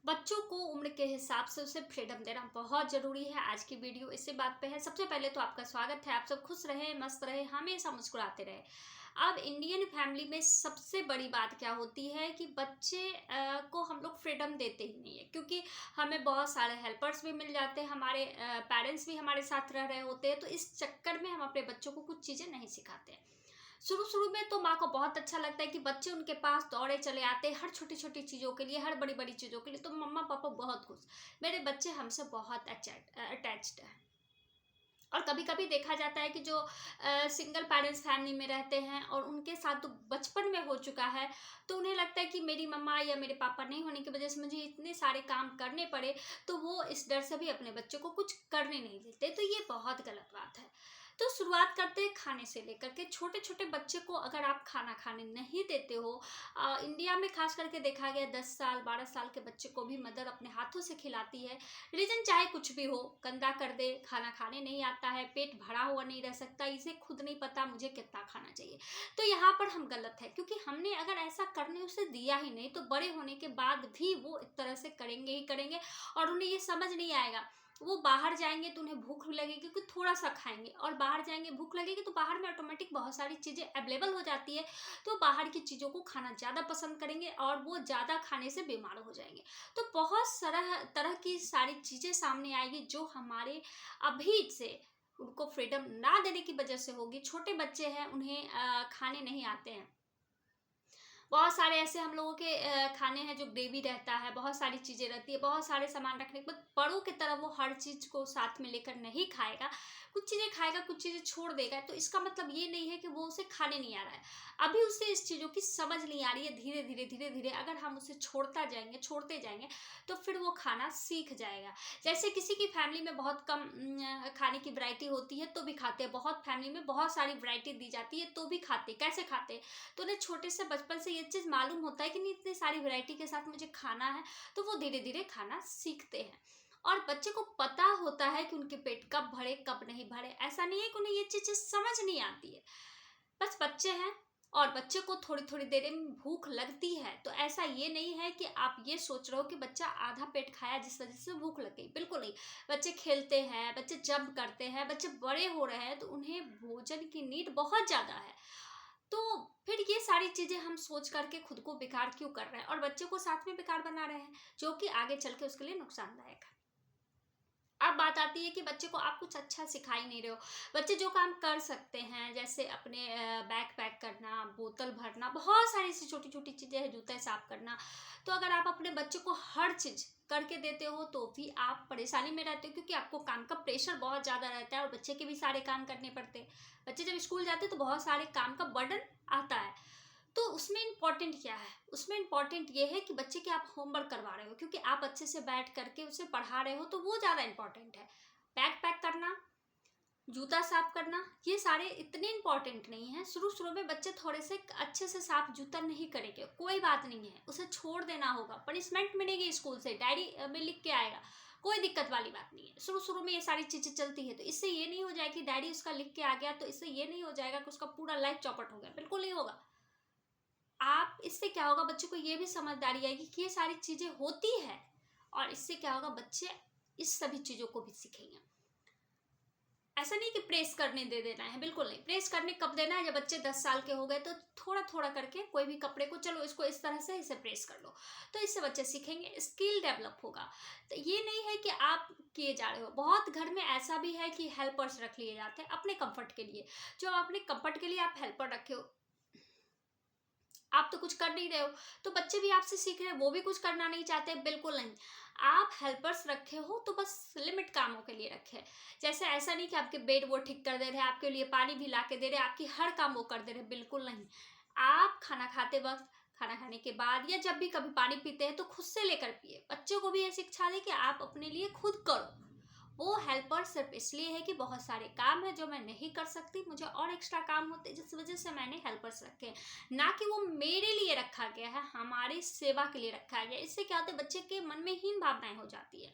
बच्चों को उम्र के हिसाब से उसे फ्रीडम देना बहुत ज़रूरी है। आज की वीडियो इसी बात पे है। सबसे पहले तो आपका स्वागत है। आप सब खुश रहें, मस्त रहें, हमेशा मुस्कुराते रहें। अब इंडियन फैमिली में सबसे बड़ी बात क्या होती है कि बच्चे को हम लोग फ्रीडम देते ही नहीं है, क्योंकि हमें बहुत सारे हेल्पर्स भी मिल जाते हैं, हमारे पेरेंट्स भी हमारे साथ रह रहे होते हैं, तो इस चक्कर में हम अपने बच्चों को कुछ चीज़ें नहीं सिखाते हैं। शुरू शुरू में तो माँ को बहुत अच्छा लगता है कि बच्चे उनके पास दौड़े चले आते हैं हर छोटी छोटी चीज़ों के लिए, हर बड़ी बड़ी चीज़ों के लिए, तो मम्मा पापा बहुत खुश। मेरे बच्चे हमसे बहुत अटैच्ड है। और कभी कभी देखा जाता है कि जो सिंगल पेरेंट्स फैमिली में रहते हैं और उनके साथ तो बचपन में हो चुका है, तो उन्हें लगता है कि मेरी मम्मा या मेरे पापा नहीं होने की वजह से मुझे इतने सारे काम करने पड़े, तो वो इस डर से भी अपने बच्चों को कुछ करने नहीं देते, तो ये बहुत गलत बात है। तो शुरुआत करते हैं खाने से लेकर के। छोटे छोटे बच्चे को अगर आप खाना खाने नहीं देते हो, इंडिया में खास करके देखा गया 10 साल 12 साल के बच्चे को भी मदर अपने हाथों से खिलाती है। रीजन चाहे कुछ भी हो, गंदा कर दे, खाना खाने नहीं आता है, पेट भरा हुआ नहीं रह सकता, इसे खुद नहीं पता मुझे कितना खाना चाहिए, तो यहाँ पर हम गलत है, क्योंकि हमने अगर ऐसा करने उसे दिया ही नहीं, तो बड़े होने के बाद भी वो इस तरह से करेंगे ही करेंगे। और उन्हें ये समझ नहीं आएगा। वो बाहर जाएंगे तो उन्हें भूख लगेगी क्योंकि थोड़ा सा खाएंगे, और बाहर जाएंगे भूख लगेगी तो बाहर में ऑटोमेटिक बहुत सारी चीज़ें अवेलेबल हो जाती है, तो बाहर की चीज़ों को खाना ज़्यादा पसंद करेंगे और वो ज़्यादा खाने से बीमार हो जाएंगे। तो बहुत तरह तरह की सारी चीज़ें सामने आएगी जो हमारे अभी से उनको फ्रीडम ना देने की वजह से होगी। छोटे बच्चे हैं, उन्हें खाने नहीं आते हैं। बहुत सारे ऐसे हम लोगों के खाने हैं जो ग्रेवी रहता है, बहुत सारी चीज़ें रहती है, बहुत सारे सामान रखने के बाद बड़ों की तरह वो हर चीज़ को साथ में लेकर नहीं खाएगा। कुछ चीज़ें खाएगा, कुछ चीज़ें छोड़ देगा, तो इसका मतलब ये नहीं है कि वो उसे खाने नहीं आ रहा है। अभी उसे इस चीज़ों की समझ नहीं आ रही है। धीरे धीरे धीरे धीरे अगर हम उसे छोड़ते जाएंगे तो फिर वो खाना सीख जाएगा। जैसे किसी की फैमिली में बहुत कम खाने की वैरायटी होती है तो भी खाते हैं, बहुत फैमिली में बहुत सारी वैरायटी दी जाती है तो भी खाते। कैसे खाते? तो उन्हें छोटे से बचपन से ये चीज़ मालूम होता है कि नहीं, इतनी सारी वैरायटी के साथ मुझे खाना है, तो वो धीरे धीरे खाना सीखते हैं। और बच्चे को पता होता है कि उनके पेट कब भरे कब नहीं भरे। ऐसा नहीं है कि उन्हें ये चीज़ें समझ नहीं आती है। बस बच्चे हैं और बच्चे को थोड़ी थोड़ी देर में भूख लगती है, तो ऐसा ये नहीं है कि आप ये सोच रहे हो कि बच्चा आधा पेट खाया जिस वजह से भूख लग गई, बिल्कुल नहीं। बच्चे खेलते हैं, बच्चे जंप करते हैं, बच्चे बड़े हो रहे हैं, तो उन्हें भोजन की नीड बहुत ज़्यादा है। तो फिर ये सारी चीज़ें हम सोच करके खुद को बेकार क्यों कर रहे हैं और बच्चे को साथ में बेकार बना रहे हैं, जो कि आगे चल के उसके लिए नुकसानदायक है। अब बात आती है कि बच्चे को आप कुछ अच्छा सिखा ही नहीं रहे हो। बच्चे जो काम कर सकते हैं, जैसे अपने बैग पैक करना, बोतल भरना, बहुत सारी ऐसी छोटी छोटी चीज़ें हैं, जूते साफ करना, तो अगर आप अपने बच्चे को हर चीज़ करके देते हो तो भी आप परेशानी में रहते हो, क्योंकि आपको काम का प्रेशर बहुत ज़्यादा रहता है और बच्चे के भी सारे काम करने पड़ते हैं। बच्चे जब स्कूल जाते हैं तो बहुत सारे काम का बर्डन आता है। तो उसमें इम्पॉर्टेंट क्या है? उसमें इम्पॉर्टेंट ये है कि बच्चे के आप होमवर्क करवा रहे हो, क्योंकि आप अच्छे से बैठ करके उसे पढ़ा रहे हो, तो वो ज़्यादा इम्पॉर्टेंट है। बैग पैक करना, जूता साफ करना, ये सारे इतने इम्पॉर्टेंट नहीं है। शुरू शुरू में बच्चे थोड़े से अच्छे से साफ जूता नहीं करेंगे, कोई बात नहीं है, उसे छोड़ देना होगा, पनिशमेंट मिलेगी स्कूल से, डायरी में लिख के आएगा, कोई दिक्कत वाली बात नहीं है। शुरू शुरू में ये सारी चीज़ें चलती है, तो इससे ये नहीं हो जाए कि डायरी उसका लिख के आ गया तो इससे ये नहीं हो जाएगा कि उसका पूरा लाइफ चौपट हो गया, बिल्कुल नहीं होगा। आप इससे क्या होगा, बच्चे को ये भी समझदारी आएगी कि ये सारी चीज़ें होती है, और इससे क्या होगा, बच्चे इस सभी चीज़ों को भी सीखेंगे। ऐसा नहीं कि प्रेस करने दे देना है, बिल्कुल नहीं। प्रेस करने कब देना है, जब बच्चे 10 साल के हो गए, तो थोड़ा थोड़ा करके कोई भी कपड़े को, चलो इसको इस तरह से इसे प्रेस कर लो, तो इससे बच्चे सीखेंगे, स्किल डेवलप होगा। तो ये नहीं है कि आप किए जा रहे हो। बहुत घर में ऐसा भी है कि हेल्पर्स रख लिए जाते हैं अपने कंफर्ट के लिए। जो अपने कंफर्ट के लिए आप हेल्पर रखे हो, आप तो कुछ कर नहीं रहे हो, तो बच्चे भी आपसे सीख रहे हैं, वो भी कुछ करना नहीं चाहते, बिल्कुल नहीं। आप हेल्पर्स रखे हो तो बस लिमिट कामों के लिए रखे। जैसे ऐसा नहीं कि आपके बेड वो ठीक कर दे रहे हैं, आपके लिए पानी भी ला के दे रहे हैं, आपकी हर काम वो कर दे रहे हैं, बिल्कुल नहीं। आप खाना खाते वक्त, खाना खाने के बाद, या जब भी कभी पानी पीते हैं तो खुद से लेकर पिए। बच्चों को भी ये शिक्षा दें कि आप अपने लिए खुद करो। वो हेल्पर सिर्फ इसलिए है कि बहुत सारे काम है जो मैं नहीं कर सकती, मुझे और एक्स्ट्रा काम होते हैं, जिस वजह से मैंने हेल्पर्स रखे हैं। ना कि वो मेरे लिए रखा गया है, हमारी सेवा के लिए रखा गया है। इससे क्या होता है, बच्चे के मन में हीन भावनाएं हो जाती है।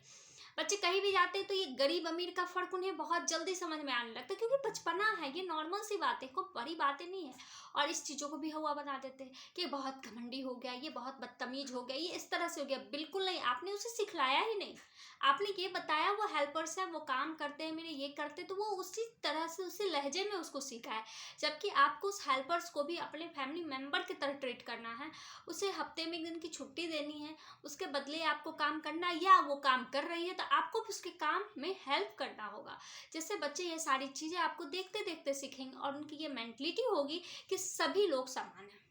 बच्चे कहीं भी जाते हैं तो ये गरीब अमीर का फ़र्क उन्हें बहुत जल्दी समझ में आने लगता है, क्योंकि बचपना है, ये नॉर्मल सी बात है, कोई बड़ी बातें नहीं है। और इस चीज़ों को भी हवा बना देते हैं कि ये बहुत घमंडी हो गया, ये बहुत बदतमीज हो गया, ये इस तरह से हो गया। बिल्कुल नहीं, आपने उसे सिखलाया ही नहीं। आपने ये बताया वो हेल्पर्स है, वो काम करते हैं मेरे, ये करते हैं, तो वो उसी तरह से उसी लहजे में उसको सीखा है। जबकि आपको उस हेल्पर्स को भी अपने फैमिली मेंबर की तरह ट्रीट करना है, उसे हफ्ते में 1 दिन की छुट्टी देनी है, उसके बदले आपको काम करना, या वो काम कर रही है तो आपको भी उसके काम में हेल्प करना होगा। जिससे बच्चे ये सारी चीज़ें आपको देखते देखते सीखेंगे और उनकी ये मेंटलिटी होगी कि सभी लोग समान हैं।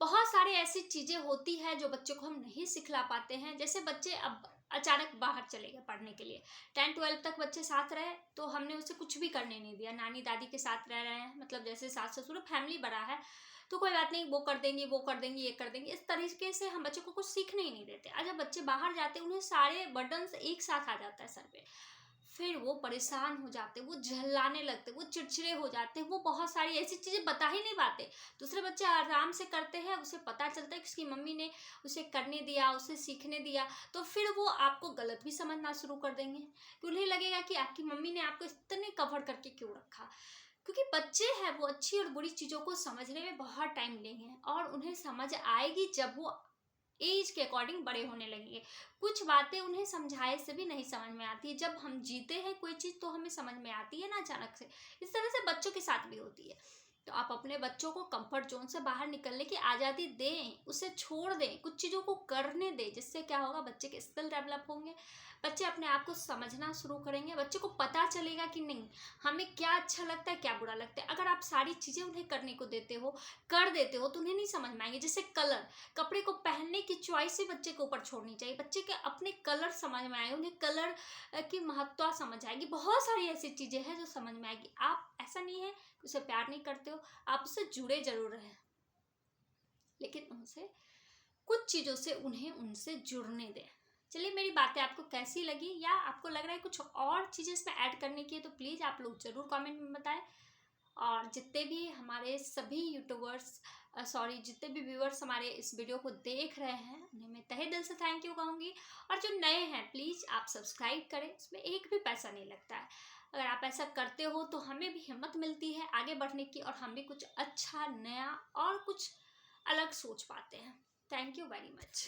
बहुत सारी ऐसी चीज़ें होती है जो बच्चों को हम नहीं सिखला पाते हैं। जैसे बच्चे अब अचानक बाहर चले गए पढ़ने के लिए, 10-12 तक बच्चे साथ रहे तो हमने उसे कुछ भी करने नहीं दिया, नानी दादी के साथ रह रहे हैं, मतलब जैसे सास ससुर, फैमिली बड़ा है तो कोई बात नहीं, वो कर देंगे, वो कर देंगे, ये कर देंगे, इस तरीके से हम बच्चों को कुछ सीखने ही नहीं देते। जब बच्चे बाहर जाते हैं उन्हें सारे बर्डन्स एक साथ आ जाता है सर पे, फिर वो परेशान हो जाते, वो झल्लाने लगते, वो चिड़चिड़े हो जाते, वो बहुत सारी ऐसी चीज़ें बता ही नहीं पाते। दूसरे बच्चे आराम से करते हैं, उसे पता चलता है कि उसकी मम्मी ने उसे करने दिया, उसे सीखने दिया, तो फिर वो आपको गलत भी समझना शुरू कर देंगे, कि उन्हें लगेगा कि आपकी मम्मी ने आपको इतने कवर करके क्यों रखा। क्योंकि बच्चे हैं, वो अच्छी और बुरी चीज़ों को समझने में बहुत टाइम लेंगे और उन्हें समझ आएगी जब वो एज के अकॉर्डिंग बड़े होने लगेंगे। कुछ बातें उन्हें समझाए से भी नहीं समझ में आती है। जब हम जीते हैं कोई चीज़ तो हमें समझ में आती है ना अचानक से। इस तरह से बच्चों के साथ भी होती है। तो आप अपने बच्चों को कंफर्ट जोन से बाहर निकलने की आज़ादी दें, उसे छोड़ दें, कुछ चीज़ों को करने दें, जिससे क्या होगा, बच्चे के स्किल डेवलप होंगे, बच्चे अपने आप को समझना शुरू करेंगे, बच्चे को पता चलेगा कि नहीं हमें क्या अच्छा लगता है, क्या बुरा लगता है। अगर आप सारी चीज़ें उन्हें करने को देते हो, कर देते हो, तो उन्हें नहीं समझ में आएंगे। जैसे कलर, कपड़े को पहनने की चॉइस ही बच्चे के ऊपर छोड़नी चाहिए। बच्चे के अपने कलर समझ में आए, उन्हें कलर की महत्ता समझ आएगी, बहुत सारी ऐसी चीज़ें हैं जो समझ में आएगी। आप ऐसा नहीं है कि उसे प्यार नहीं करते हो, आप उससे जुड़े जरूर हैं, लेकिन उनसे कुछ चीज़ों से उन्हें उनसे जुड़ने दें। चलिए, मेरी बातें आपको कैसी लगी, या आपको लग रहा है कुछ और चीज़ें इसमें ऐड करने की है, तो प्लीज़ आप लोग ज़रूर कमेंट में बताएं। और जितने भी हमारे सभी यूट्यूबर्स, सॉरी, जितने भी व्यूअर्स हमारे इस वीडियो को देख रहे हैं, उन्हें मैं तहे दिल से थैंक यू कहूँगी। और जो नए हैं, प्लीज़ आप सब्सक्राइब करें, उसमें एक भी पैसा नहीं लगता है। अगर आप ऐसा करते हो तो हमें भी हिम्मत मिलती है आगे बढ़ने की, और हम भी कुछ अच्छा, नया और कुछ अलग सोच पाते हैं। Thank you very much.